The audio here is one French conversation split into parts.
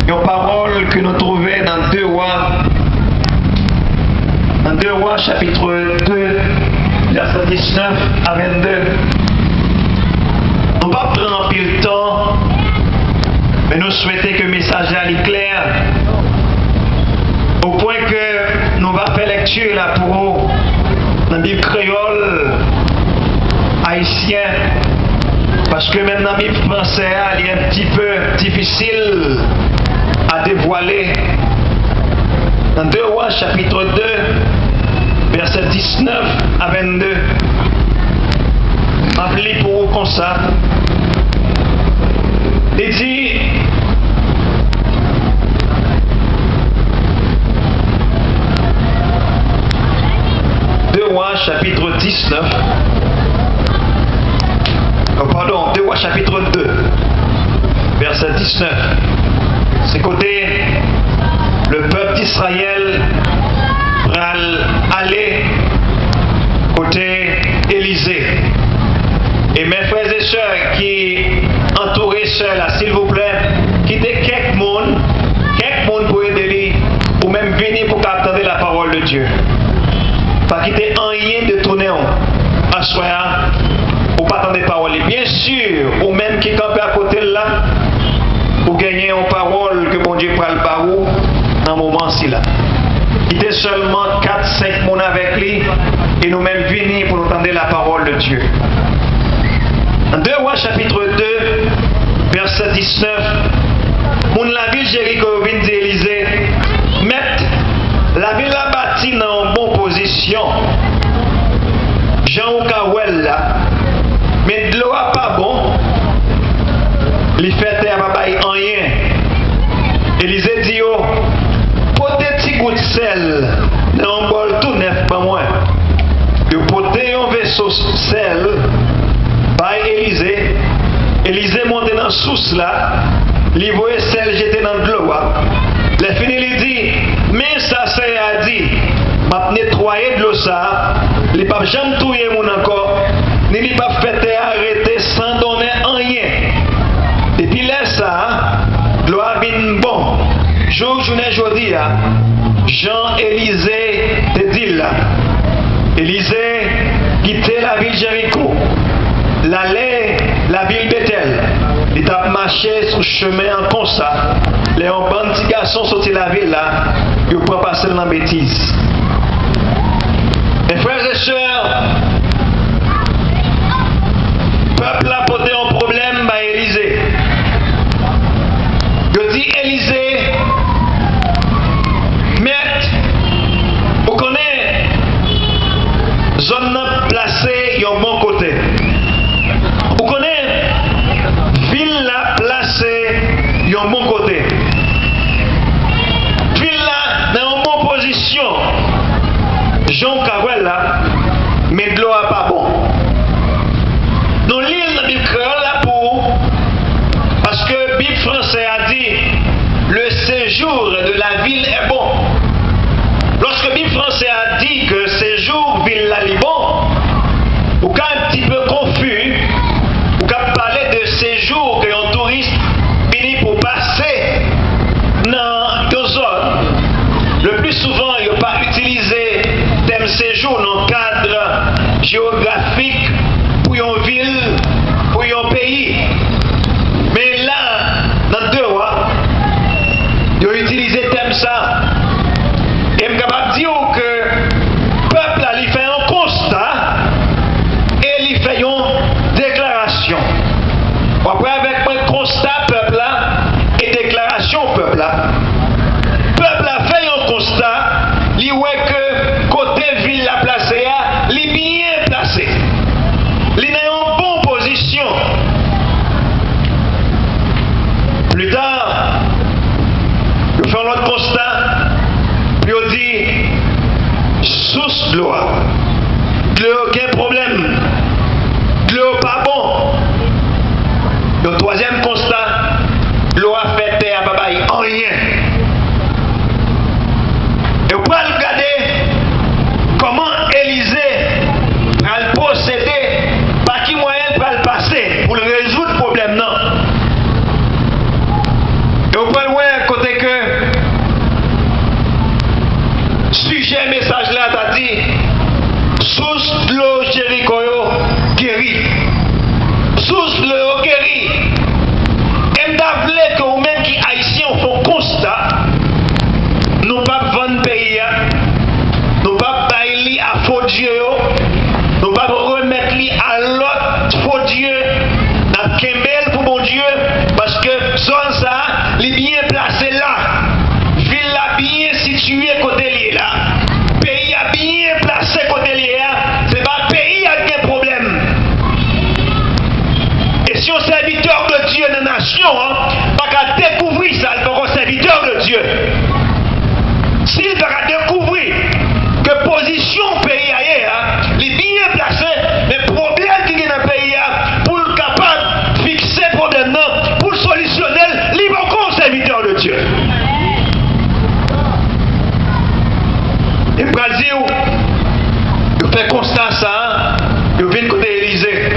Une parole que nous trouvons dans 2 Rois chapitre 2, verset 19 à 22. On va prendre un peu de temps, mais nous souhaitons que le message soit clair, au point que nous allons faire lecture là pour vous, dans la Bible créole, haïtien, parce que même dans la Bible française, il est un petit peu difficile à dévoiler. Dans 2 Rois chapitre 2, verset 19 à 22. Je lis pour vous comme ça. Il dit: Deux Rois chapitre 19. Pardon, 2 Rois chapitre 2, verset 19. C'est côté le peuple d'Israël va aller côté Élysée. Et mes frères et sœurs qui entouraient ceux-là, s'il vous plaît, quittez quelques monde pour aider ou même venir pour attendre la parole de Dieu. Pas quitter rien de tourner en soir ou pas attendre parole. Bien sûr, ou même qui campent à côté de là, pour gagner une parole que bon Dieu parle par vous dans ce moment-ci là. Il était seulement 4-5 personnes avec lui et nous-mêmes venir pour entendre la parole de Dieu. En 2 Rois chapitre 2, verset 19, mon la ville Jéricho vient d'Élysée, mettre la ville a bâtie dans une bonne position. Jean Okawel là, mais de l'eau a pas bon. Il fait terre à rien. Élisée dit: oh, potez petit goût de sel dans un bol tout neuf pas moins. De potez un vaisseau sel par Élisée. Élisée monte dans la source là, il voit sel jeté dans de l'eau. Le fini il dit: mais ça c'est à dire, m'a nettoyer de l'eau ça, il pas jamais touyer mon encore, ni il pas fait arrêter sans donner rien. Depuis là, ça, l'eau a bien bon. Journée jeudi, Jean-Élisée te dit là. Élisée quittait la ville Jéricho, l'allait la ville Bethel. Il a marché sur le chemin en comme ça. Les bandits garçons sortis de la ville là, ils prennent passer dans la bêtise. Mes frères et sœurs, le peuple a posé un problème à Élisée. Je dis Élisée, maître, vous connaissez, zone placée d'un bon côté. Vous connaissez, ville là placée d'un bon côté. Ville là dans une bonne position. Jean Kawel là, mais de l'eau a pas bon. Dans l'île de Bible créole là pour, parce que Bible français a dit le séjour de la ville est bon. Lorsque Bible français a dit que séjour ville là est bon, ou quand un petit peu confus, ou quand parler de séjour que un touriste finit pour passer dans deux zones, le plus souvent il n'a pas utilisé thème séjour dans le cadre géographique pour une ville, pour un pays. Mais là, dans 2 Rois, ils ont utilisé thème ça. Et je suis capable de dire que le peuple a fait un constat et il fait une déclaration. Après, avec un constat peuple là et déclaration peuple là. Peuple a fait un constat, il voit que côté ville la placée, il est bien placé. Il est dans une bonne position. Plus tard, il fait un autre constat, puis il dit source de l'eau. De l'eau, aucun problème. De l'eau, pas bon. Le troisième constat, l'eau a fait terre, babaye, en rien. Et vous pouvez regarder comment Élisée va le procéder, par qui moyen va le passer pour résoudre le problème. Non. Et vous pouvez voir côté qu'à découvrir ça, il faut serviteur de Dieu. S'il doit découvrir que position pays ailleurs, il est bien placé, mais le problème qui est dans le pays, pour le capable de fixer le problème, pour le solutionner, il est encore serviteur de Dieu. Et le Brésil, il fait constat ça, il vient côté Élysée.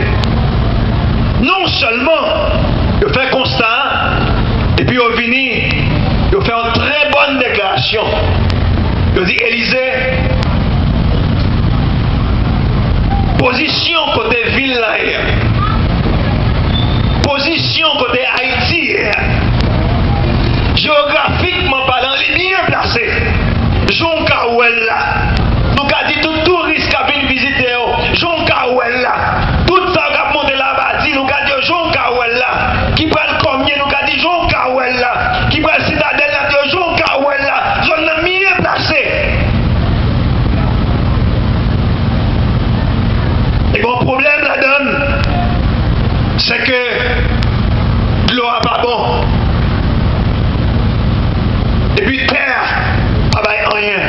Non seulement il fait constat, et puis il vient, il fait une très bonne déclaration. Il dit Élysée, position côté ville là, position côté Haïti, géographiquement parlant, il est bien placé. Jean Kaouel là, nous avons dit tout touriste qui a venu visiter, Jean Kaouel là, tout ça qui a monté là-bas, nous avons dit Jean Kaouel là, qui prend le combien, nous avons dit Jean Kaouel là, qui prend le citadelle là, Jean Kaouel là, je n'ai bien placé. Et mon problème là-dedans, c'est que l'eau n'a pas bon. Et puis terre, pas rien.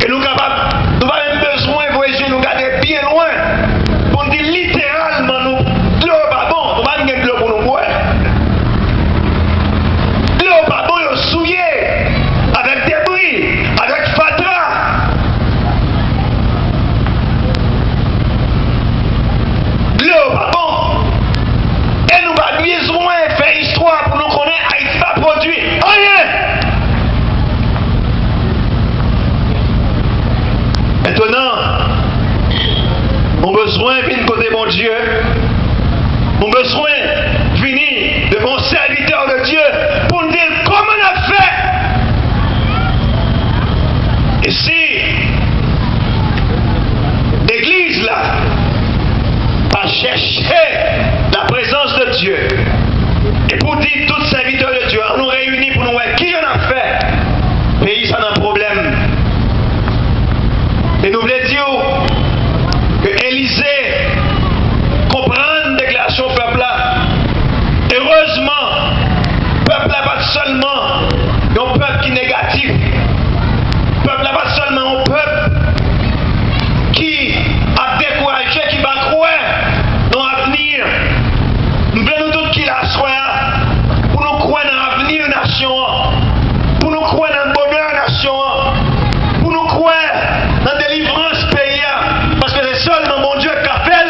Et nous capables, nous avons même besoin, voyez, nous garder bien loin. Pour dire littéralement, nous, l'eau n'est pas bon, nous n'avons pas de l'eau pour nous boire. L'eau n'est pas bon, il est souillé, avec débris, avec fatra. L'eau n'est pas bon. Et nous avons besoin de faire histoire pour nous connaître Haïti pas produit. Rien. Maintenant, on a besoin de venir côté mon Dieu. On a besoin de venir de mon serviteur de Dieu pour nous dire comment on a fait. Et si l'église là a cherché la présence de Dieu et pour dire tout serviteur de Dieu, on nous réunit pour nous voir qui on a fait, le pays ça a un problème. Et nous voulons dire que Élysée comprend la déclaration au peuple là. Heureusement, le peuple là pas seulement un peuple qui est négatif. Le peuple là pas seulement un peuple qui a découragé, qui va croire dans l'avenir. Nous voulons tous qui la soient pour nous croire dans l'avenir nation, pour nous croire dans le bonheur nation, pour nous croire dans la délivrance pays, parce que c'est seulement mon Dieu qui a fait,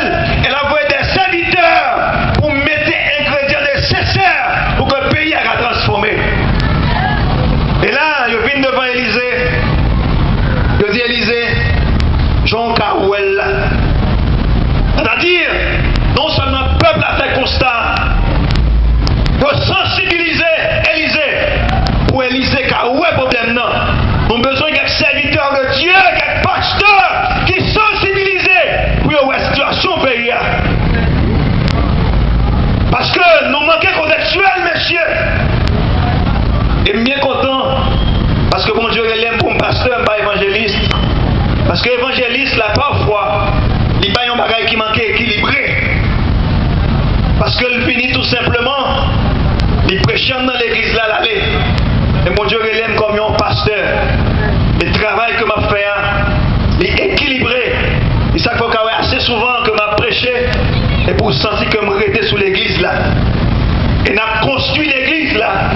elle a envoyé des serviteurs pour mettre les ingrédients nécessaires pour que le pays a transformé. Et là, je viens devant Élysée, je dis Élysée, Jean Karouel, c'est-à-dire, non seulement le peuple a fait constat, de sensibiliser Élysée, pour Élysée qui a ouais problème non. On a besoin d'un serviteur de Dieu, d'un pasteur qui sensibilise pour la situation du pays. Parce que nous manquons contextuel, messieurs. Et bien content, parce que mon Dieu l'aime pour un pasteur, pas évangéliste. Parce que l'évangéliste, là, parfois, il y a un bagage qui manque équilibré. Parce que le finit tout simplement, il prêche dans l'église là, l'aller. Et mon Dieu l'aime comme un pasteur. Le travail que m'a fait, il est équilibré. Et ça faut qu'il y ait assez souvent que m'a prêché et pour sentir que je restais sous l'église là. Et n'a construit l'église là.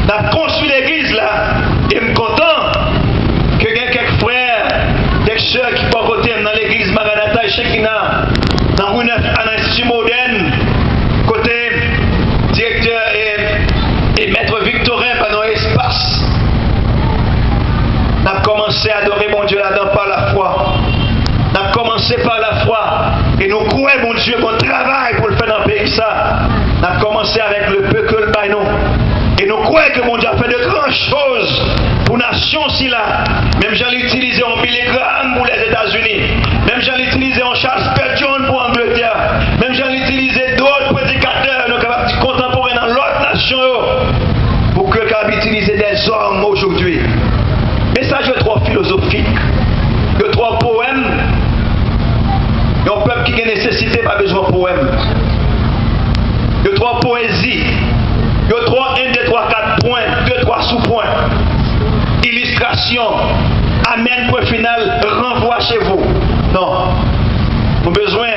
N'a construit l'église là. Et je suis content que il y ait quelques frères, quelques sœurs qui sont à côté dans l'église Maranatha et Shekinah, dans une institut moderne, côté directeur et maître Victorin pendant l'espace. On a commencé à adorer mon Dieu là-dedans par la foi. On a commencé par la foi. Et nous croyons, mon Dieu, qu'on travaille pour le faire dans le pays ça. On a commencé avec le peu que le bail nous. Et nous croyons que mon Dieu a fait de grandes choses pour la nation si là. Même j'en ai utilisé en Billy Graham pour les États-Unis. Même j'en ai utilisé en Charles Spurgeon pour Angleterre. Même j'en ai utilisé d'autres prédicateurs contemporains dans l'autre nation pour que capable utiliser des hommes aujourd'hui. Message trop philosophique, de trop poèmes. Et un peuple qui a nécessité pas besoin de poèmes. De trop poésie. Il y a 3, 1, 2, 3, 4 points, 2, 3 sous-points. Illustration. Amen, point final, renvoi chez vous. Non. Nous avons besoin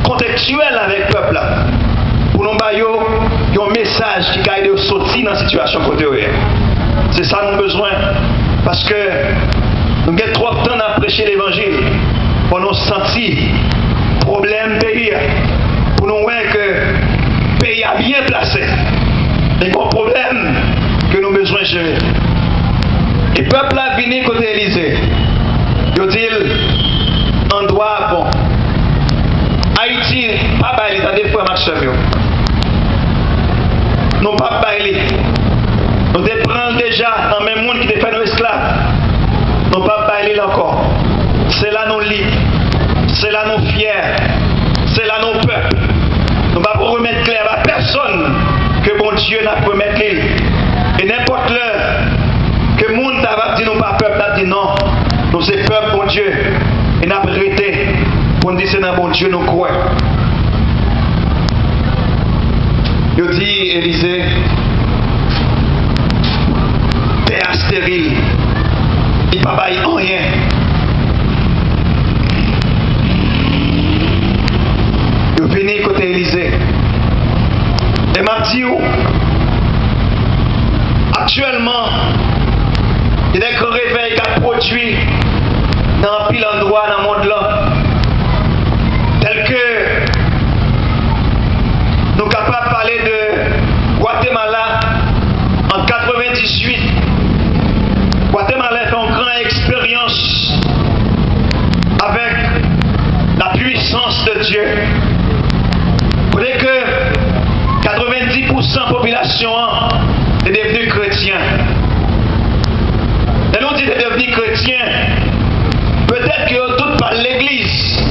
contextuel avec le peuple là. Pour nous bailler un message qui a été sorti dans la situation côté. C'est ça nous avons besoin. Parce que nous avons trop de temps à prêcher l'évangile. Pour nous sentir problème pays. Pour nous voir que le pays a bien placé. Et qu'on problème que nous avons besoin de gérer. Et le peuple a venu côté Élysée. Il dit, on doit, bon, Haïti, pas bailler, t'as des fois, ma soeur. Nous pas bailler. Nous prendre déjà dans le même monde qui te fait nos esclaves. Nous pas bailler encore. C'est là nous libres. C'est là nous fiers. C'est là nos peuples. Nous ne pouvons pas remettre clair à personne que bon Dieu n'a pas remettre l'île. Et n'importe l'heure que le monde t'a dit nous pas peuple, t'a dit non. Nous c'est peuple bon Dieu. Et n'a pas arrêté pour nous dire c'est dans bon Dieu nous croyons. Il dit Élysée, terre stérile, il ne peut pas rien. Il venu côté Élysée. Et m'a dit, actuellement, il y a des réveils qui a produit dans pile endroit dans le monde là. Tel que nous sommes capables de parler de Guatemala en 98. Guatemala a fait une grande expérience avec la puissance de Dieu. Vous voyez que 90% de la population est devenue chrétien. Et nous disons devenus chrétiens. Peut-être que tout parlent l'église.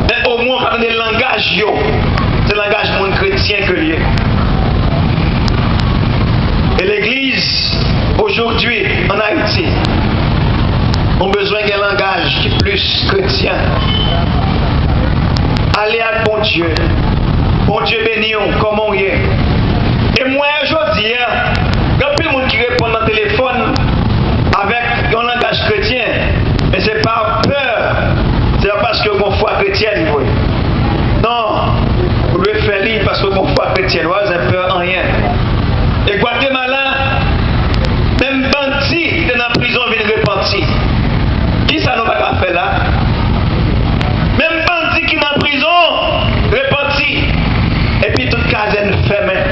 Mais au moins, on a des langages. C'est le langage monde chrétien que lié. Et l'église, aujourd'hui, en Haïti, a besoin d'un langage qui est plus chrétien. Allez à bon Dieu. Bon Dieu béni, comme on y est. Et moi, aujourd'hui, il y a plus de monde qui répond dans le téléphone avec un langage chrétien. Mais ce n'est pas peur. C'est pas parce que mon foi chrétienne. Non. Vous devez faire lire parce que mon foi chrétienne. Vous n'avez peur en rien. Et Guatemala, même bandit dans la prison vient repentir. Qui ça nous va faire là? Même bandit qui est dans la prison repentit. Et puis toute caserne fermée.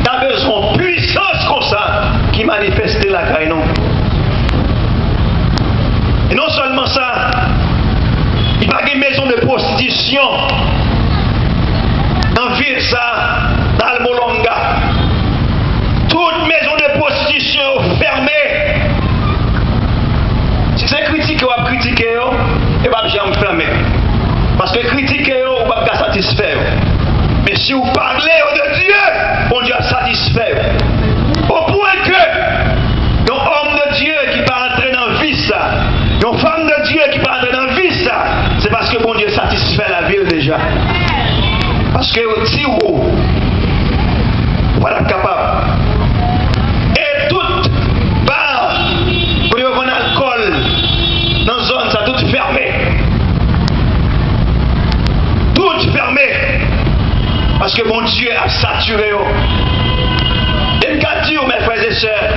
Tu as besoin de puissance comme ça qui manifeste la caille, non? Et non seulement ça, il n'y a pas de maison de prostitution dans la ville, ça, dans le Molonga. Toute maison de prostitution fermée. Si c'est critiqué, on va critiquer, et pas jamais fermer. Parce que critiquer, on va pas satisfaire. Mais si vous parlez de Dieu, bon Dieu a satisfait. Au point que, un homme de Dieu qui va entrer dans la vie, ça, une femme de Dieu qui va entrer dans la vie, ça, c'est parce que bon Dieu satisfait la ville déjà. Parce que si vous, voilà capable. Et toute part, pour y avoir un alcool dans la zone, ça tout fermé. Tout fermé. Parce que mon Dieu a saturé. Et qu'a dit, mes frères et sœurs,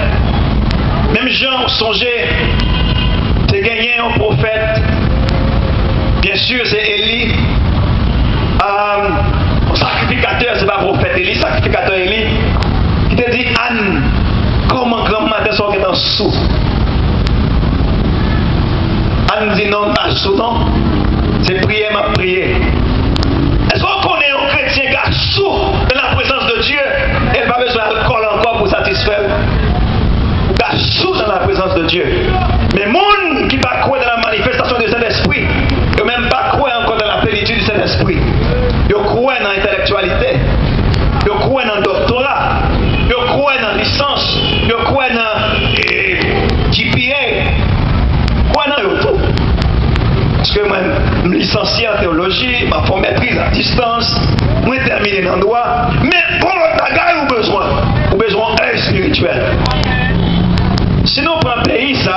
même Jean songé, c'est gagné un prophète. Bien sûr, c'est Élie. Sacrificateur, c'est pas prophète Élie, sacrificateur Élie. Qui te dit, Anne, comment grand matin sont dans sous? Anne dit non, pas sous, non. C'est prier, ma prière. Est-ce qu'on connaît un chrétien qui a sous dans la présence de Dieu? Elle n'a pas besoin d'alcool encore pour satisfaire. Qui a sous dans la présence de Dieu. Mais monde qui va croire dans la manifestation du Saint-Esprit, ne même pas croire encore dans la plénitude du Saint-Esprit. Ils croient dans l'intellectualité. Ils croient dans le doctorat. Ils croient dans la licence. Ils croient dans GPA. Ils croient dans tout. Parce que moi, je suis licencié en théologie, je fais maîtrise à distance, je termine terminer dans le droit, mais pour l'autre bagaille, ou besoin œil spirituel. Sinon, pour un pays, ça,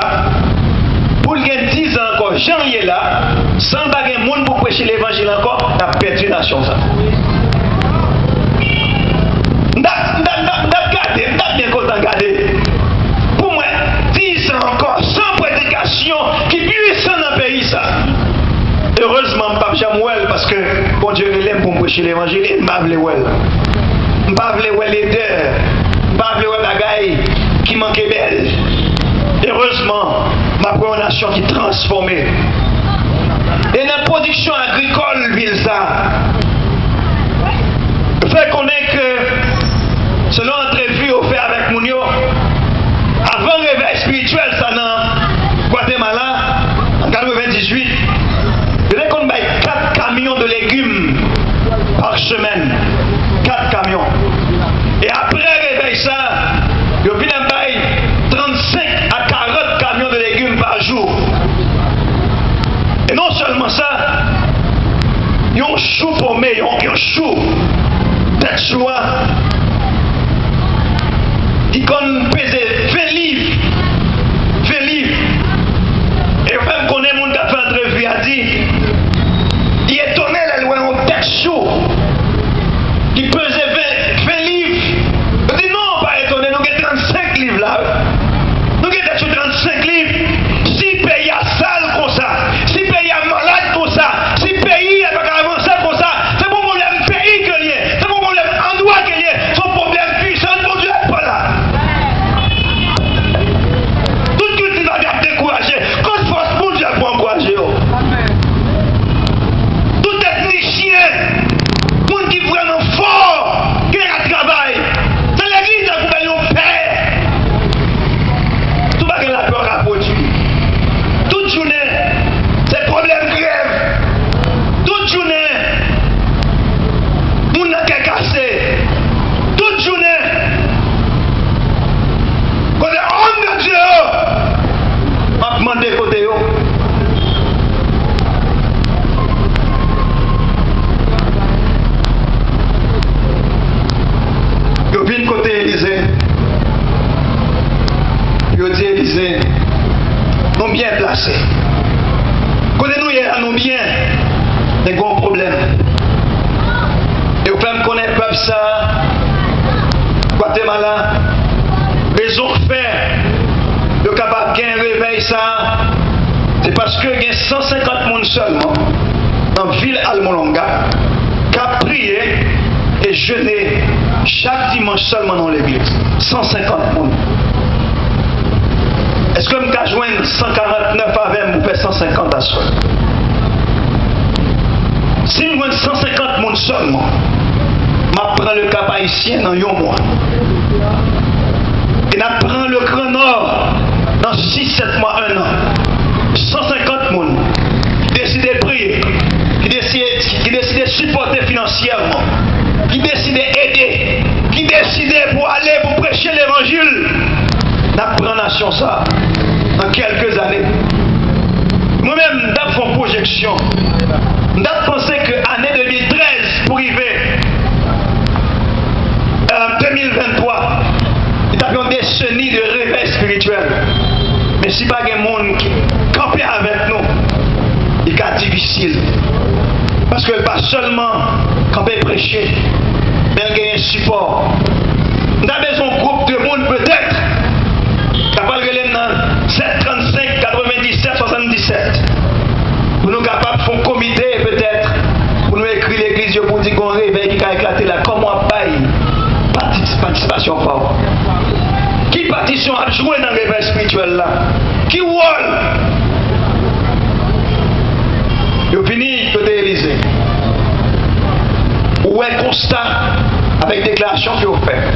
pour le 10 ans encore, Jean y est là, sans baguer monde pour prêcher l'évangile encore, on a perdu la nation. Ça. Bien content garder. Pour moi, 10 ans encore, sans prédication, qui puissent dans le pays, ça. Heureusement, Pape Jamouel, parce que bon Dieu l'aime pour me prêcher l'évangile, il m'a voulu well. Je m'a voulu well les deux. Je m'a voulu well bagaille qui manquait belle. Heureusement, ma première nation qui est transformée. Et la production agricole, ville ça. Fait qu'on est que, selon l'entrevue au fait avec Mounio, avant le réveil spirituel, ça dans Guatemala, en 98, il y a qu'on baille 4 camions de légumes par semaine. 4 camions. Et après le réveil, ça, il y a 35 à 40 camions de légumes par jour. Et non seulement ça, ils ont chou paumé, ils ont chou d'être choix. Ils ont pesé 20 livres. 20 livres. Et même qu'on est mon qui a fait entrevue, a dit, il est étonné la loi en tête chaud. Il pesait 20 livres. Il dit non, pas étonné, nous avons 35 livres là. Nous avons 35 livres. Si le pays a sale comme ça, si le pays a malade comme ça, si le pays n'a pas avancé comme ça, c'est mon problème pays que lié, c'est mon problème endroit que lié, son problème puissant, mon Dieu n'est pas là. Tout ce qui va décourager, quand force mon Dieu pour encourager. Tout ethnicien, monde qui est vraiment fort, qui a un travail, c'est l'église qui va nous faire. Tout va que la peur a produit. Toute journée, c'est problème grève. Toute journée, mon n'a qu'à casser. Toute journée, quand les hommes de Dieu, on demande côté. Yo viens côté Élysée. Yo dit Élysée, nous bien placés. Côté nous, nous bien, des gros problèmes. Et vous pouvez me connaître peuple ça, Guatemala, raison faire, le capable de gagner réveil ça, c'est parce que il y a 150 personnes seulement dans la ville Almolonga qui a prié et jeûné chaque dimanche seulement dans l'église. 150 personnes. Est-ce que je peux joindre 149 avec vous faire 150 à soi? Si je joins 150 personnes seulement, je prends le cap haïtien dans un mois. Et je prends le Grand Nord dans 6-7 mois, 1 an. 150 personnes qui décident de prier, qui décident de supporter financièrement, qui décident d'aider, qui décident pour aller pour prêcher l'évangile. Nous prenons nation ça en quelques années. Moi-même, j'ai fait une projection. J'ai pensé que l'année 2013 pour arriver 2023, il y a une décennie de réveil spirituel. Mais si pas de monde qui campe avec nous, il est difficile. Parce que pas seulement camper prêcher, mais il y a un support. Nous avons besoin d'un groupe de monde peut-être. Capable de aller dans 735, 97, 77. Pour nous capables de faire un comité peut-être. Pour nous écrire l'église pour dire qu'on réveille qui a éclaté là. Comment paye participation forte. Qui partition a joué dans le réveil spirituel là? Qui rôle? Je finis côté Élysée. Où est constat avec déclaration que vous faites?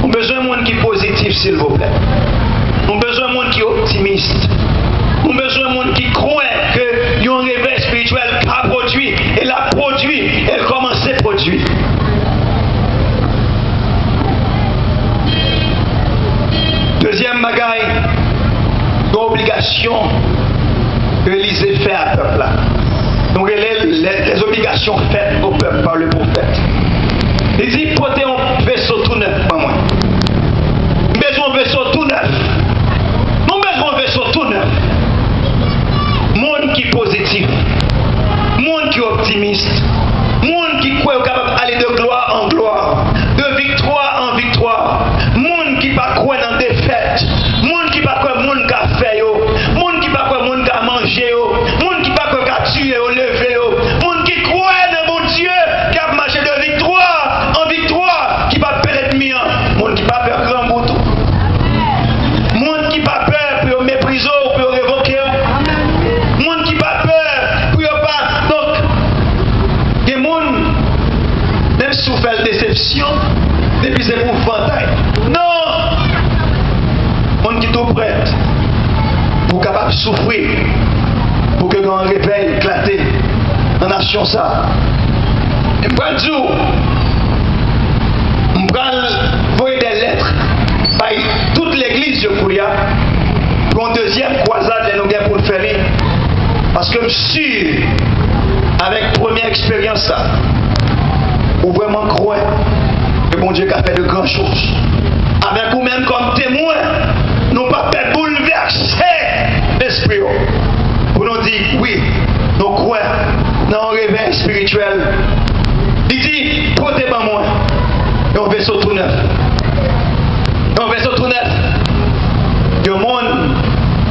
On a besoin de monde qui est positif, s'il vous plaît. On a besoin de monde qui est optimiste. On a besoin de monde qui croit qu'il y a un réveil spirituel qui a produit. Et l'a produit. Elle commence à produire. Deuxième bagaille, l'obligation que l'Élysée fait à peuple là. Donc les obligations faites au peuple par le prophète. faire déception, et puis c'est pour fantasme. Non! On qui est tout prêt pour capable de souffrir, pour que l'on réveille éclaté en nation ça. Et pour le jour, on va envoyer des lettres par toute l'église de Kouria pour une deuxième croisade de nous pour le faire. Parce que je suis sûr, avec première expérience, ça, ou vraiment croire que mon Dieu a fait de grandes choses. Avec vous-même comme témoin, nous pas fait bouleverser l'esprit. Pour nous dire, oui, nous croyons dans un réveil spirituel. Il dit, portez-moi moi. Et on vaisseau tout neuf. Un vaisseau tout neuf. Le monde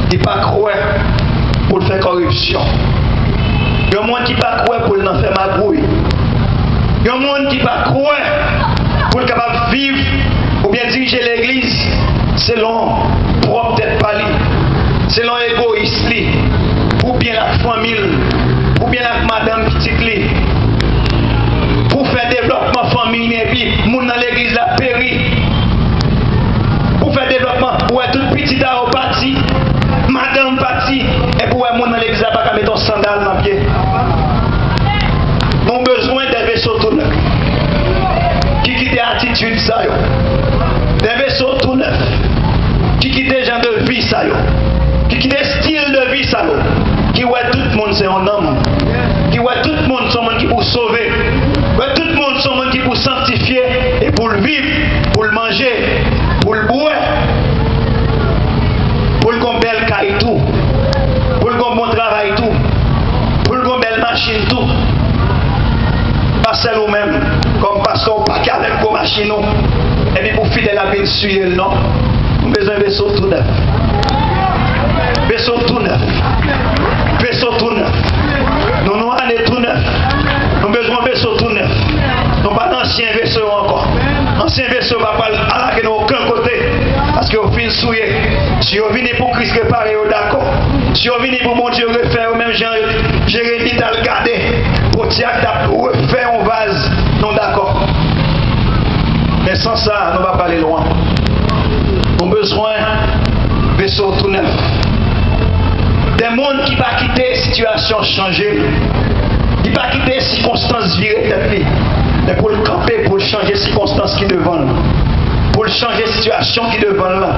qui ne pas croire pour le faire corruption. Il y a un monde qui ne pas croire pour le faire magouille. Il y a un monde qui ne pas croire pour le capable de vivre ou bien diriger l'église selon propre tête pali, selon égoïste, ou bien la famille, ou bien la madame petite li. Pour faire développement famille et puis moun dans l'église la péri. Pour faire développement, ouais toute petite à parti, madame parti, et pour moun dans l'église pas qu'à mettre un sandal dans pied. On a besoin d'un vaisseau tout neuf. Qui quitte attitude ça yo. Des vaisseaux tout neuf. Qui quitte des gens de vie ça yo. Qui quitte des styles de vie ça yo. Qui voit tout le monde c'est un homme. Qui voit tout le monde c'est un monde qui pour sauver. Tout le monde c'est un monde qui pour sanctifier et pour le vivre, pour le manger, pour le boire, pour le qu'on belle caille tout, pour le qu'on bon travail tout, pour le qu'on belle machine tout. Pas seul ou même, comme parce qu'on pas qu'avec vos machines, et puis pour fidèle à bien suivre, non? Nous avons besoin de vaisseau tout neuf. Vaisseau tout neuf. Vaisseau tout neuf. Nous avons un tout neuf. Nous avons besoin de vaisseau tout neuf. Nous n'avons pas d'ancien vaisseau encore. Ancien vaisseau ne va pas aller aucun côté. Parce que vous finissez souillé. Si vous venez pour Christ réparer, d'accord. Si vous venez pour mon Dieu refaire, même Jérémie t'a regardé. Pour dire que vous refaire un vase, non d'accord. Mais sans ça, nous ne va pas aller loin. Nous avons besoin de vaisseau tout neuf. Des mondes qui ne vont pas quitter la situation changée. Qui ne vont pas quitter les circonstances virées. Mais pour le camper, pour changer les circonstances qui devant nous. Pour changer la situation qui devant là.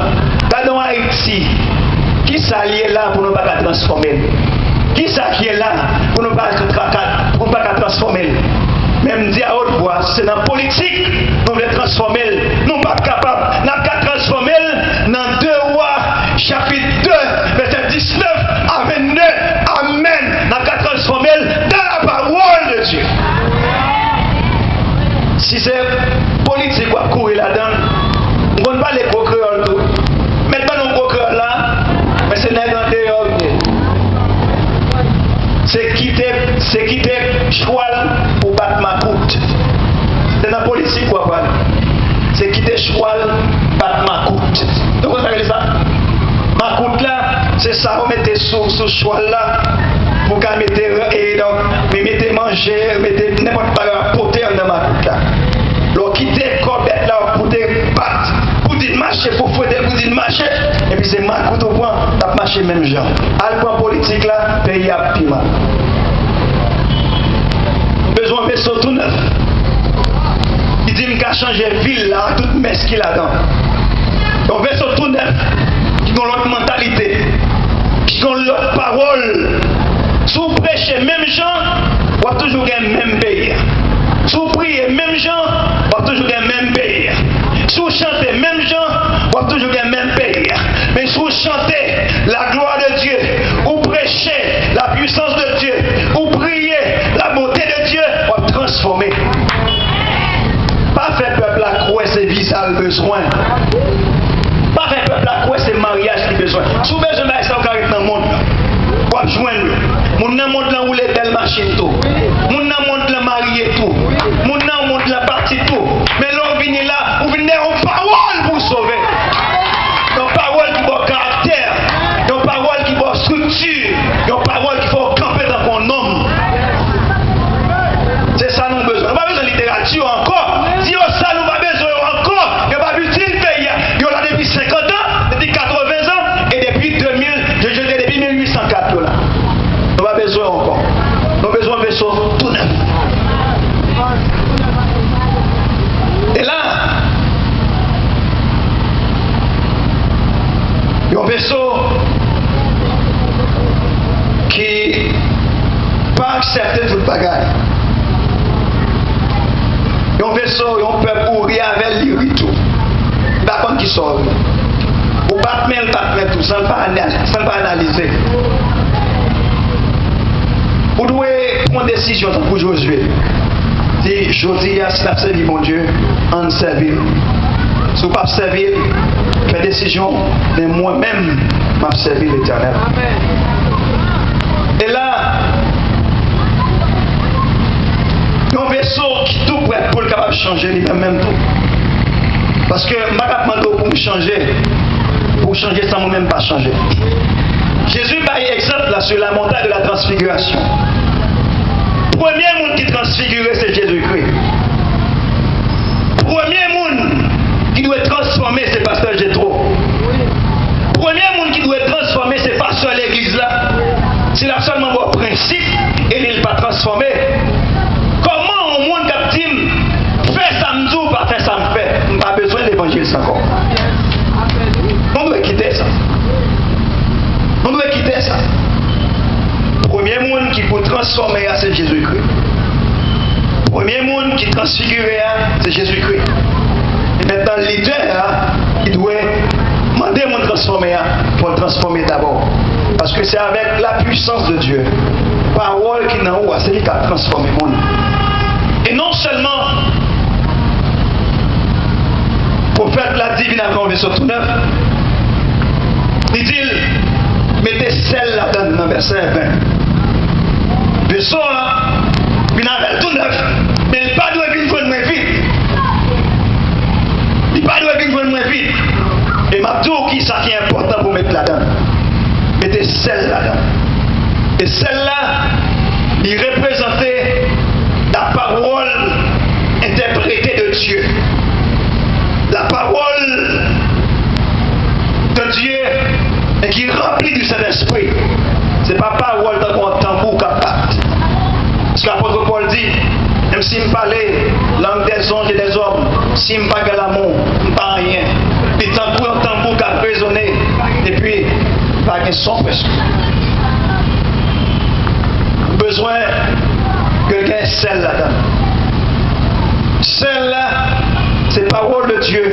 Là dans Haïti, qui s'allie là pour ne pas transformer? Qui ça qui est là pour ne pas transformer? Même dire à haute voix, c'est dans la politique, nous voulons transformer. Nous ne sommes pas capables. Nous n'avons qu'à transformer dans 2 Rois, chapitre 2, verset 19 à 22. Amen. Nous n'avons qu'à transformer dans la parole de Dieu. Si c'est politique ou à courir là-dedans, on ne va pas les procureurs tout. Maintenant, nos procureurs là, mais c'est dans dehors. C'est quitter cheval pour battre ma coute. C'est dans la politique quoi pas. C'est quitter cheval battre ma coute. Donc vous savez ça? Ma coute là, c'est ça, vous mettez sous cheval là pour qu'elle mette et donc mettez manger, mettez n'importe quoi porter dans ma coute là. Donc quitter corps bête là pour te battre, pour dire marcher, pour dire marcher, et puis c'est ma coute au point, t'as marché même genre. À le point politique là, pays à piment. Besoin de vaisseau tout neuf. Il dit qu'il a changé de ville là, toute messe qu'il a dedans. Donc vaisseau tout neuf, qui ont l'autre mentalité, qui ont l'autre parole. Si vous prêchez même gens, vous avez toujours le même pays. Si vous priez même gens, vous avez toujours le même pays. Si vous chantez même gens, vous avez toujours le même pays. Mais si vous chantez la gloire de Dieu, ou prêchez la puissance de Dieu, ou priez la beauté de Dieu, vous avez transformé. Pas faire peuple à croire c'est visa le besoin. Pas faire peuple à croire c'est mariage qui besoin. Si vous avez besoin de ça, vous avez dans le monde. Vous avez joindre. Mon nom monte là où les belles machines tout. Mon nom monte là marié tout. Mon nom monte là parti tout. Mais là on vient là, on vient en parole pour sauver. Une parole qui va caractère, une parole qui va structure, une parole qui faut camper dans ton homme. C'est ça nous besoin. On n'a pas besoin de littérature encore. toute bagaille. Un vaisseau, un peuple où rien avec lui tout. Par contre qui sort. Ou battre tout, sans pas analyser. Vous devez prendre une décision pour Josué. Si Josué a servi mon Dieu, on servir. Si vous ne pas servir, faites décision, mais moi-même, je servi l'Éternel. Et là, un vaisseau qui tout prêt pour le capable de changer, il même tout. Parce que je demande pour me changer sans moi-même pas changer. Jésus par exemple là sur la montagne de la transfiguration. Premier monde qui transfiguré, c'est Jésus-Christ. Premier monde qui doit être transformé, c'est pasteur Jétro. Premier monde qui doit être transformé, c'est pasteur l'église là. C'est là seulement mon principe et il n'est pas transformé. Comment au monde captive fait ça me dit pas fait ça me fait. On n'a pas besoin de l'évangile encore. On doit quitter ça. On doit quitter ça. Premier monde qui peut transformer, c'est Jésus-Christ. Premier monde qui transfigure, c'est Jésus-Christ. Et maintenant, le leader, il doit demander à mon transformer pour le transformer d'abord. Parce que c'est avec la puissance de Dieu, parole qui est en haut, c'est lui qui a transformé le monde. Et non seulement, prophète l'a dit, il a enlevé sur tout neuf. Il dit, mettez celle là-dedans dans le verset 20. Vaisseau, il a tout neuf, mais il n'a pas de venir moins vite. Il n'a pas de venir moins vite. Et ma tour qui ça qui est important pour mettre là-dedans. Mettez celle là-dedans. Et celle-là, il représentait la parole interprétée de Dieu. La parole de Dieu et qui est remplie du Saint-Esprit. Ce n'est pas parole d'un tambour capable. Parce que l'apôtre Paul dit, même si je parlais langue des anges et des hommes, si je ne parle pas l'amour, je ne parle rien. Puis un tambour qui a résonné, et puis, pas de son presque. Besoin que quelqu'un celle là-dedans. Celle-là, c'est parole de Dieu.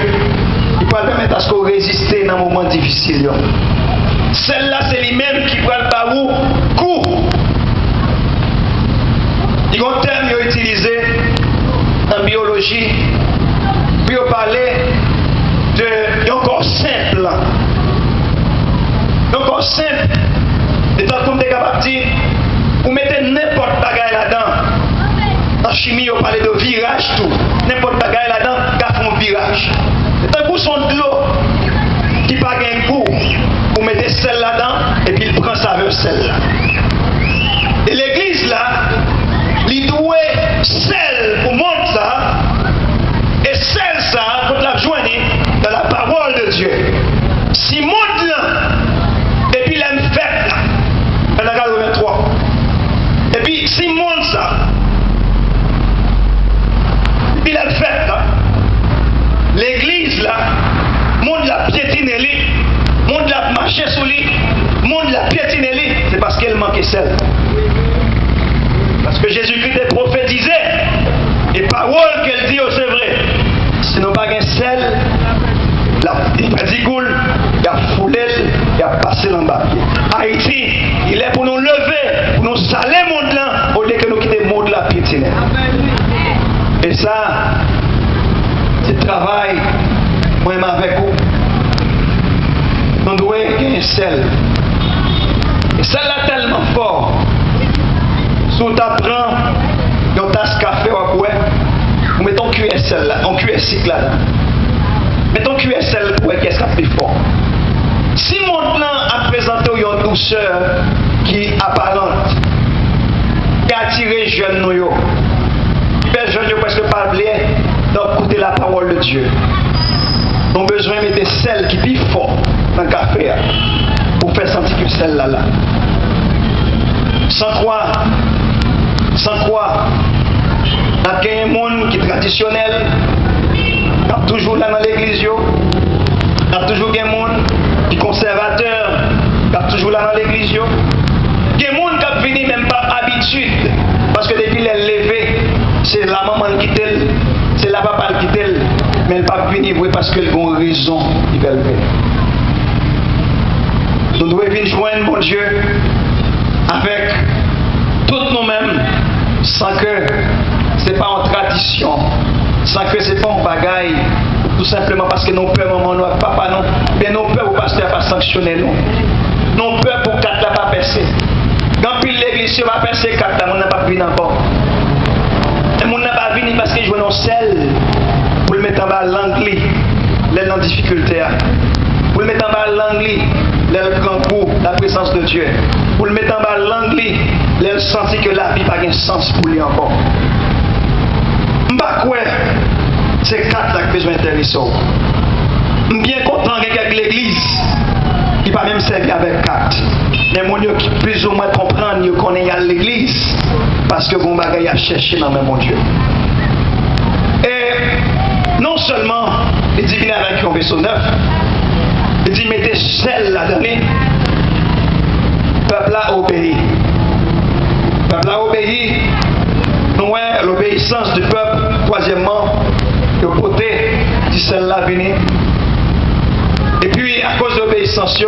Il peut permettre à ce qu'on résiste dans un moment difficile. Celle-là, c'est lui-même qui prend le barou, coup. Il y a un terme utilisé en biologie pour parler d'un corps simple. Un corps simple, étant comme des capables de dire, vous mettez n'importe bagaille là-dedans. En chimie, on parle de virage tout. N'importe bagaille là-dedans, il fait un virage. C'est un bousson de l'eau qui n'a pas un goût. Vous mettez celle là-dedans et puis il prend sa saveur celle-là. Et l'église là, il doit celle pour montrer ça. Et celle ça, quand la joignée dans la parole de Dieu. Si monte là, et puis il a une fête là, dans la 83. Et puis si monte ça, et puis il a une fête là, l'église là, monde la piétiner lui, monde la marcher sur lui, monde la piétiner lui, c'est parce qu'elle manquait celle. Parce que Jésus-Christ est prophétisé, et parole qu'elle dit, oh, c'est vrai. Sinon, pas qu'un sel, il a dit goule, il a foulé, il a passé l'embarqué. Haïti, il est pour nous lever, pour nous saler le monde là, au lieu que nous quitter le monde là piétiner. Et ça, c'est le travail, moi-même avec vous. Nous devons gagner un sel. Et celle-là tellement fort. Si on t'apprend, on tasse café ou quoi, on met ton QSL là, on QSL là. Mettons QSL pour qu'est-ce qu'il plus fort. Si mon plan a présenté une douceur qui est apparente, qui a attiré jeune nous, les jeunes ne presque pas oublier d'écouter la parole de Dieu. On a besoin de mettre celle qui est plus fort dans le café pour faire sentir que celle-là là. Sans quoi, il y a un monde qui est traditionnel, il y a toujours là dans l'église, il y a toujours un monde qui est conservateur, il y a toujours là dans l'église, il y a un monde qui a fini même par habitude, parce que c'est la maman qui t'aime, c'est la papa qui t'aime, mais elle ne peut pas venir parce qu'elle a une raison qui va le faire. Nous devons venir joindre mon Dieu avec toutes nous-mêmes, sans que ce n'est pas en tradition, sans que ce n'est pas en bagaille, tout simplement parce que nous peur maman, nous papa, non, mais nous peur pour pasteur pas sanctionner nous. Nous peur pour quatre pas percer. Quand puis l'église va percer quatre, on n'a pas venu encore. Et on n'a pas venu parce que je veux un sel pour le mettre en bas l'anglais, les en difficulté, pour le mettre en bas l'anglais, les grand pour la présence de Dieu, pour le mettre en bas l'anglais, les sentir que la vie n'a pas de sens pour lui encore. M'ba quoi, c'est quatre qui besoin d'intéressant. Bien content avec l'église, qui pas même servir avec quatre. Mais mon Dieu qui plus ou moins comprendre qu'on est à l'église, parce que bon bagay a cherché dans mon Dieu. Et non seulement il dit venez avec un vaisseau neuf, il dit mettez celle là-dedans. Peuple là obéit. Peuple là obéit. Nous l'obéissance du peuple. Troisièmement, le côté dit celle-là venir. Et puis à cause de l'obéissance,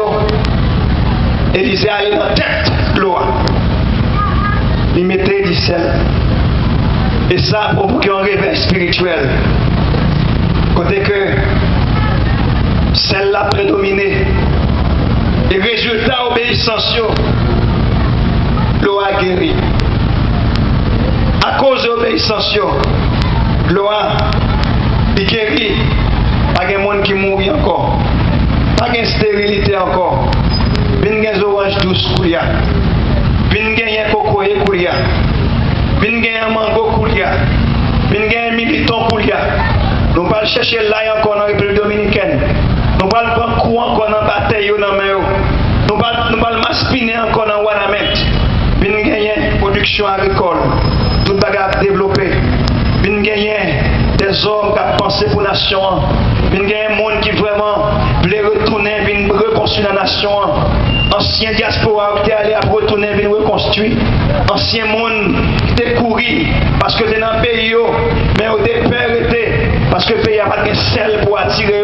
Élisée a eu en tête gloire. Il mettait du sel. Et ça pour provoquer un réveil spirituel. Côté que celle-là prédominait. Et résultat obéissance, l'eau a guéri. À cause de l'obéissance, l'eau a guéri. Pas de monde qui mourit encore. Pas de stérilité encore. Bin gen orange douce koulia. Bin gen cocoye koulia. Bin gen mango koulia. Bin gen militon koulia. Nous allons chercher là encore dans la République dominicaine. Nous allons prendre coup encore dans la bataille dans la Nous allons maspiner encore dans Wanamet. Bin gen production agricole. Tout bagage développé. Bin gen des hommes qui ont pensé pour la nation. Bin gen monde qui vraiment voulait retourner, bin reconstruire la nation. Ancien diaspora qui est allé à retourner, venir reconstruire. Ancien monde qui est couru parce que c'est dans le pays, mais au départ, parce que le pays n'a pas de sel pour attirer,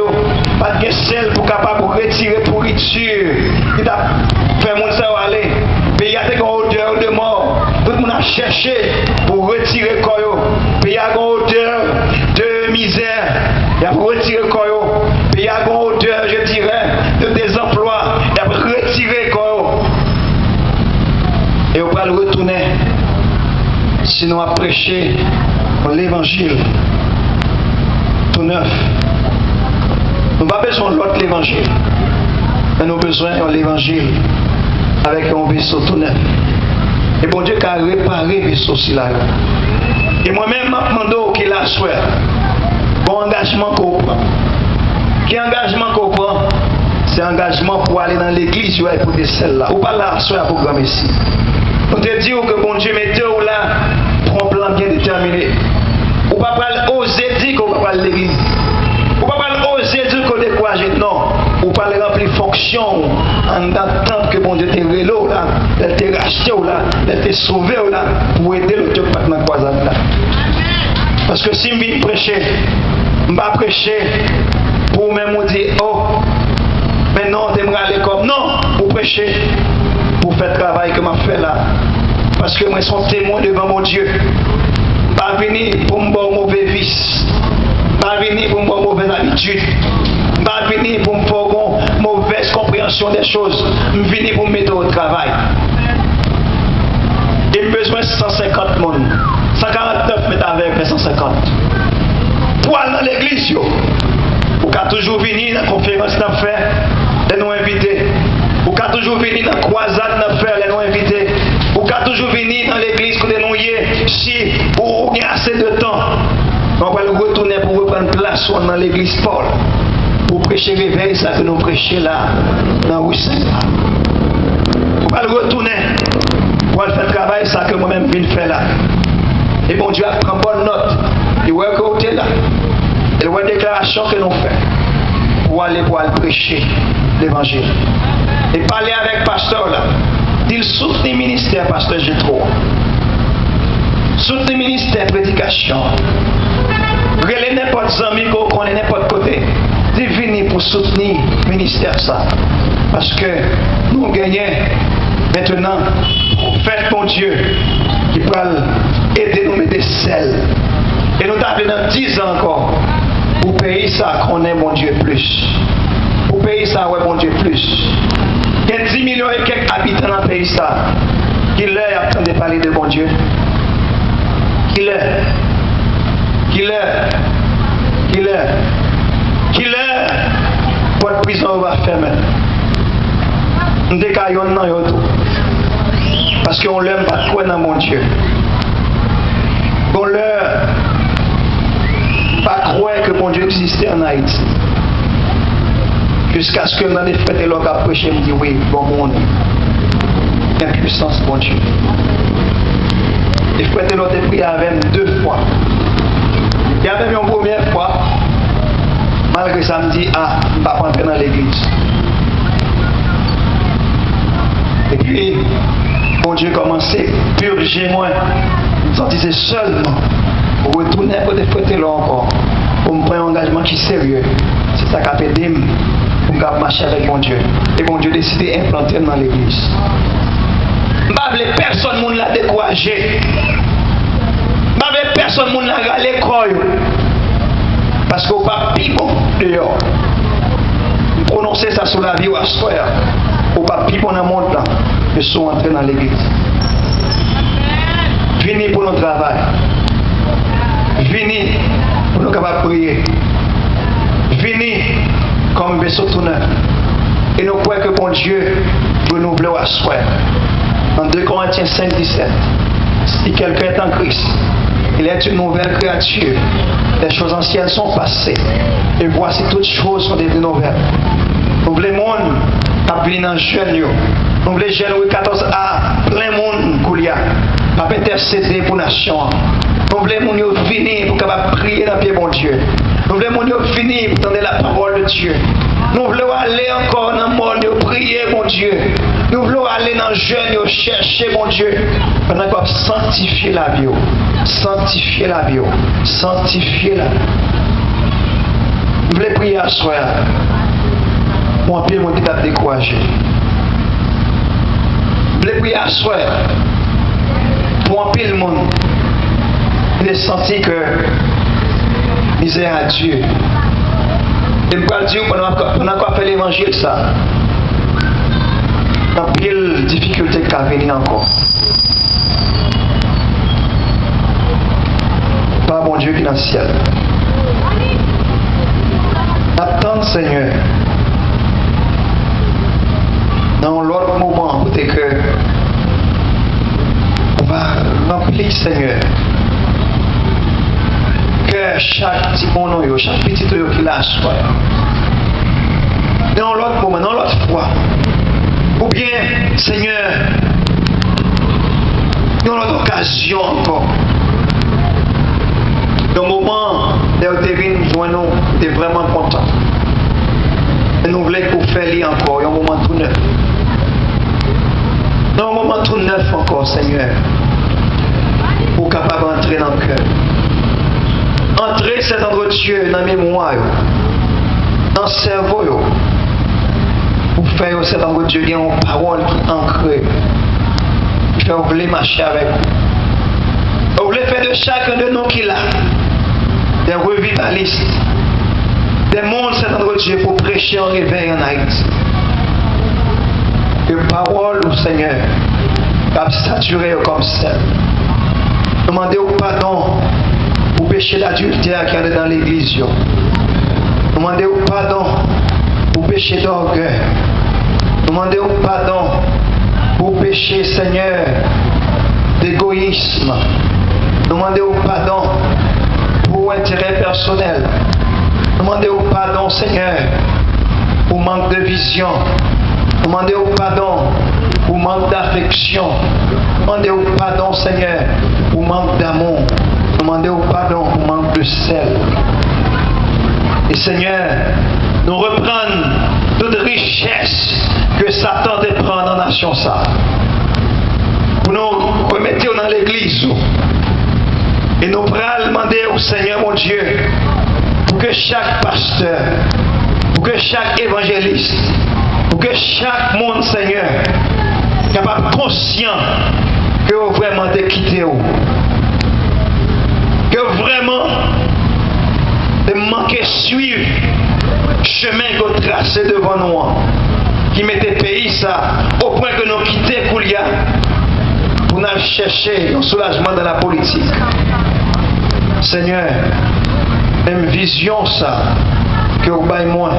pas de sel pour capable de retirer pourriture. Il a fait mon ça aller. Le pays a une odeur de mort. Tout le monde a cherché pour retirer le corps. Le pays a une odeur de misère. Il a retiré le corps. Le pays a une odeur, je dirais, de désemploi. Il a retiré le corps. Et on va le retourner. Sinon, à prêcher l'évangile. Tout neuf. Nous n'avons pas besoin de l'autre l'évangile. Mais nous avons besoin de l'évangile avec un vaisseau tout neuf. Et bon Dieu qui a réparé le vaisseau si là. Et moi-même, je me demande qu'il a souhait. Bon engagement qu'on prend. Quel engagement qu'on prend? C'est un engagement pour aller dans l'église et pour des celles-là. Ou pas là, soit pour programme ici. On te dit que bon Dieu mettez où là pour un plan bien déterminé. Ou pas oser dire qu'on va pas l'église. Ou pas oser dire qu'on est découragé. Non. Ou pas remplir fonction en attendant que bon Dieu t'ait rélo là, elle t'ait racheté là, elle t'ait sauvé là pour aider le Dieu pas dans croisade là. Parce que si je viens prêcher, je ne vais pas prêcher pour même dire oh, mais non, tu aimerais aller comme non, pour prêcher, pour faire le travail que je fais là. Parce que moi, je suis témoin devant mon Dieu. Pas venir pour me faire mauvais vice. Pas venir pour me faire mauvaise habitude. Pas venir pour me faire une mauvaise compréhension des choses. Je venir pour me mettre au travail. Il me besoin de 150 personnes. 149 mètres avec 150. Pour aller dans l'église, vous pouvez toujours venir dans la conférence d'affaires, les nous invités. Vous pouvez toujours venir dans la croisade d'affaires, les nous invités. Vous pouvez toujours venir dans l'église que nous y si vous avez assez de temps. On va le retourner pour reprendre place dans l'église Paul. Pour prêcher réveil, ça que nous prêchons là, dans Roussin. Vous va le retourner pour faire le travail, ça que moi-même viens faire là. Et bon Dieu a pris bonne note. Il voit côté là. Il voit une déclaration que nous faisons pour aller prêcher l'évangile. Et parler avec le pasteur là. Il soutient le ministère, pasteur Gétro. Soutenez le ministère de prédication. Relez n'importe ami qu'on est n'importe côté. Venez pour soutenir le ministère ça. Parce que nous gagnons maintenant faites mon Dieu qui peut aider nous mettre des selles. Et nous avons dans 10 ans encore pour payer ça qu'on est mon Dieu plus. Pour payer ça, ouais mon Dieu plus. Il y a 10 millions et quelques habitants dans le pays ça. Qui leur attend de parler de mon Dieu. Qui leur votre prison va fermer. Nous décaillons dans le tout. Parce qu'on l'aime pas trop dans mon Dieu. On leur pas croire que mon Dieu existait en Haïti. Jusqu'à ce que dans les frères et l'autre approché me dit oui, bon monde. Impuissance, mon Dieu. Les frères et l'autre ont prié avec 2 fois. Il y a même une première fois. Malgré ça, me dit, ah, je ne vais pas rentrer dans l'église. Et puis, mon Dieu commençait à purger moi. Je me disais seulement, pour retourner pour des frères là encore, pour me prendre un engagement qui est sérieux. C'est ça qui a fait d'aimer, pour me marcher avec mon Dieu. Et mon Dieu a décidé d'implanter dans l'église. Je ne veux pas personne ne l'a découragé. Je ne veux pas personne ne l'a râlé l'école. Parce qu'on ne peut pas plus bon dehors. Prononcer ça sur la vie ou à soi. On ne peut pas plus bon dans le monde là. Ils sont entrés dans l'église. Venez pour notre travail. Venez pour nous capables de prier. Venez comme vaisseau tourneur. Et nous croyons que bon Dieu renouvelle à soi. Dans 2 Corinthiens 5, 17. Si quelqu'un est en Christ, il est une nouvelle créature. Les choses anciennes sont passées. Et voici toutes choses sont devenues nouvelles. Nous voulons le monde qui venir dans le jeune. Nous voulons les jeunes 14A, plein de monde qu'il y a. Pas intercéder pour la nation. Nous voulons les gens venir pour capable prier dans le pied bon Dieu. Nous voulons les gens venir pour entendre la parole de Dieu. Nous voulons aller encore dans le monde, prier mon Dieu. Nous voulons aller dans le jeûne, chercher mon Dieu. Pendant qu'on sanctifier la vie. Sanctifier la vie. Sanctifier la vie. Nous voulons prier à soi. Mon pied, mon Dieu, découragé. Nous voulons prier à soi. Mon pied, le monde. Il a senti que misère à Dieu. Et je peux dire, pendant qu'on fait l'évangile, ça, il y a pile difficulté qui a venir encore. Pas mon Dieu qui est dans le ciel. Attends, Seigneur. Dans l'autre moment, peut-être que on va remplir, Seigneur. Que chaque petit monde, chaque petit truc qu'il a soit. Dans l'autre moment, dans l'autre fois. Ou bien, Seigneur, dans l'autre occasion encore. Dans le moment où tu es venu nous, tu es vraiment content. Et nous voulons pour faire lire encore, il y a un moment tout neuf. Dans un moment tout neuf encore, Seigneur. Pour capable d'entrer dans le cœur. Entrer cet endroit de Dieu dans la mémoire, dans le cerveau, pour faire cet endroit de Dieu, il y a une parole qui est ancrée. Vous voulez marcher avec vous. Vous voulez faire de chacun de nous qui l'a des revivalistes, des mondes cet endroit de Dieu pour prêcher en réveil en Haïti. Que parole au Seigneur, qui saturé comme ça. Demandez au pardon. Pour péché d'adultère qui est dans l'église. Demandez au pardon pour péché d'orgueil. Demandez au pardon pour péché, Seigneur, d'égoïsme. Demandez au pardon pour intérêt personnel. Demandez au pardon, Seigneur, pour manque de vision. Demandez au pardon pour manque d'affection. Demandez au pardon, Seigneur, pour manque d'amour. Demandez au pardon pour manque de sel. Et Seigneur, nous reprendre toute richesse que Satan te prend dans la nation ça. Pour nous remettre dans l'église. Et nous pourrons demander au Seigneur mon Dieu pour que chaque pasteur, pour que chaque évangéliste, pour que chaque monde, Seigneur, capable conscient que vous vraiment de quitter vous. Que vraiment de manquer suivre le chemin que vous tracez devant nous, qui mettait pays ça, au point que nous quittons Koulia pour nous chercher un soulagement dans la politique. Seigneur, même vision ça, que vous baillez moins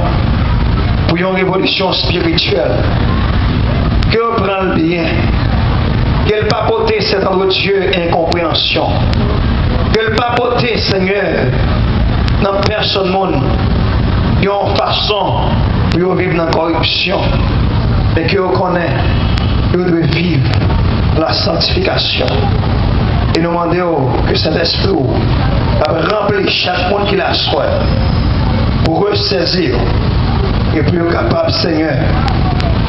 pour une révolution spirituelle, que vous prenez le bien, qu'elle papote cet endroit de Dieu incompréhension, qu'elle papote, Seigneur, dans personne monde, il y a une façon pour vivre dans la corruption, mais que vous connaissez, que vous devez vivre la sanctification. Et nous demandons que cet esprit remplit chaque monde qui l'a souhaité pour ressaisir et pour être capable, Seigneur,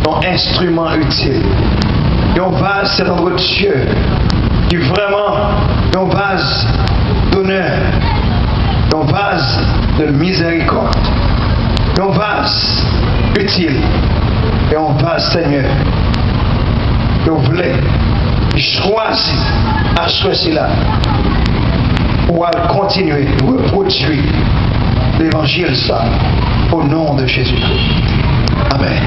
d'un instrument utile. Un vase, c'est l'endroit de Dieu qui vraiment un vase d'honneur, un vase de miséricorde, un vase utile et un vase, Seigneur, que vous voulez choisir à choisir là pour continuer de reproduire l'évangile ça au nom de Jésus. Amen.